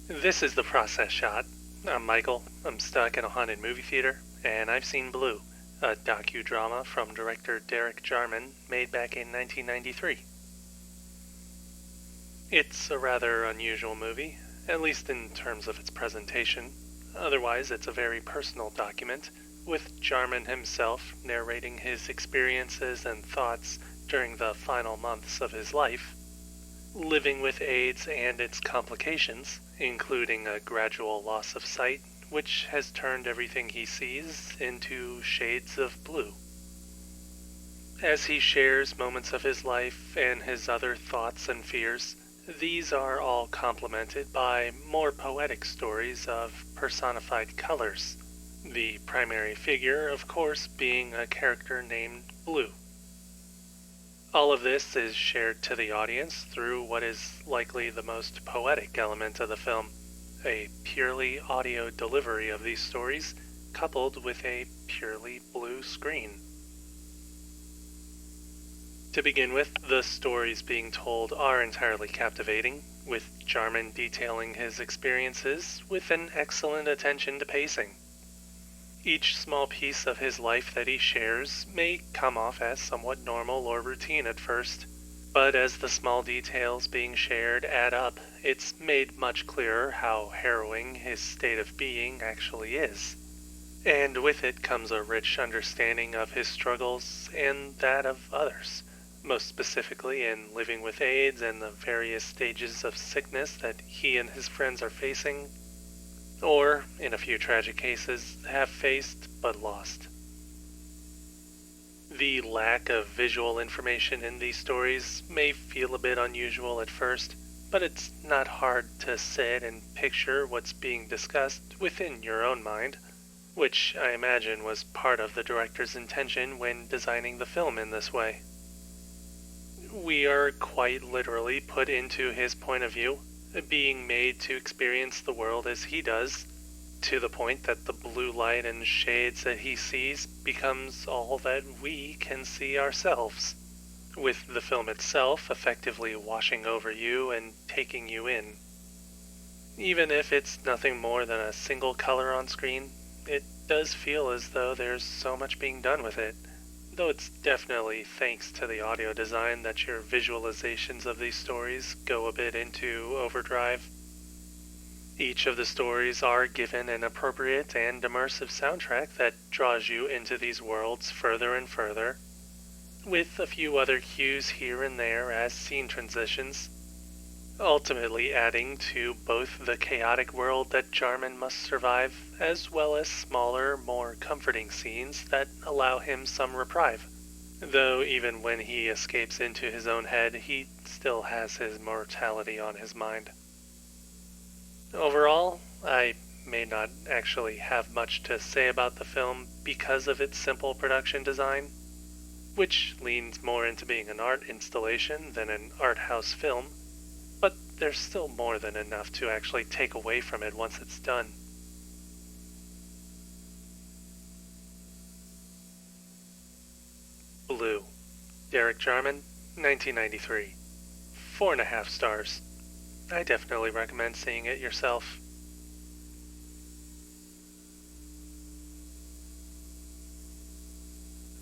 This is the process shot. I'm Michael. I'm stuck in a haunted movie theater, and I've seen Blue, a docudrama from director Jarman made back in 1993. It's a rather unusual movie, at least in terms of its presentation. Otherwise, it's a very personal document, with Jarman himself narrating his experiences and thoughts during the final months of his life, living with AIDS and its complications, including a gradual loss of sight, which has turned everything he sees into shades of blue. As he shares moments of his life and his other thoughts and fears, these are all complemented by more poetic stories of personified colors, the primary figure, of course, being a character named Blue. All of this is shared to the audience through what is likely the most poetic element of the film, a purely audio delivery of these stories, coupled with a purely blue screen. To begin with, the stories being told are entirely captivating, with Jarman detailing his experiences with an excellent attention to pacing. Each small piece of his life that he shares may come off as somewhat normal or routine at first, but as the small details being shared add up, it's made much clearer how harrowing his state of being actually is. And with it comes a rich understanding of his struggles and that of others, most specifically in living with AIDS and the various stages of sickness that he and his friends are facing, or, in a few tragic cases, have faced but lost. The lack of visual information in these stories may feel a bit unusual at first, but it's not hard to sit and picture what's being discussed within your own mind, which I imagine was part of the director's intention when designing the film in this way. We are quite literally put into his point of view, being made to experience the world as he does, to the point that the blue light and shades that he sees becomes all that we can see ourselves, with the film itself effectively washing over you and taking you in. Even if it's nothing more than a single color on screen, it does feel as though there's so much being done with it, though it's definitely thanks to the audio design that your visualizations of these stories go a bit into overdrive. Each of the stories are given an appropriate and immersive soundtrack that draws you into these worlds further and further, with a few other cues here and there as scene transitions, ultimately adding to both the chaotic world that Jarman must survive, as well as smaller, more comforting scenes that allow him some reprieve. Though even when he escapes into his own head, he still has his mortality on his mind. Overall, I may not actually have much to say about the film because of its simple production design, which leans more into being an art installation than an art house film, but there's still more than enough to actually take away from it once it's done. Blue. Derek Jarman, 1993. 4.5 stars. I definitely recommend seeing it yourself.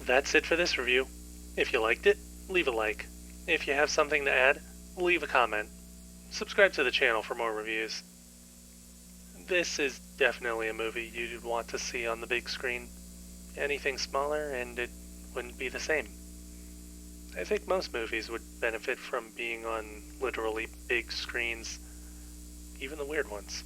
That's it for this review. If you liked it, leave a like. If you have something to add, leave a comment. Subscribe to the channel for more reviews. This is definitely a movie you'd want to see on the big screen. Anything smaller and it wouldn't be the same. I think most movies would benefit from being on literally big screens, even the weird ones.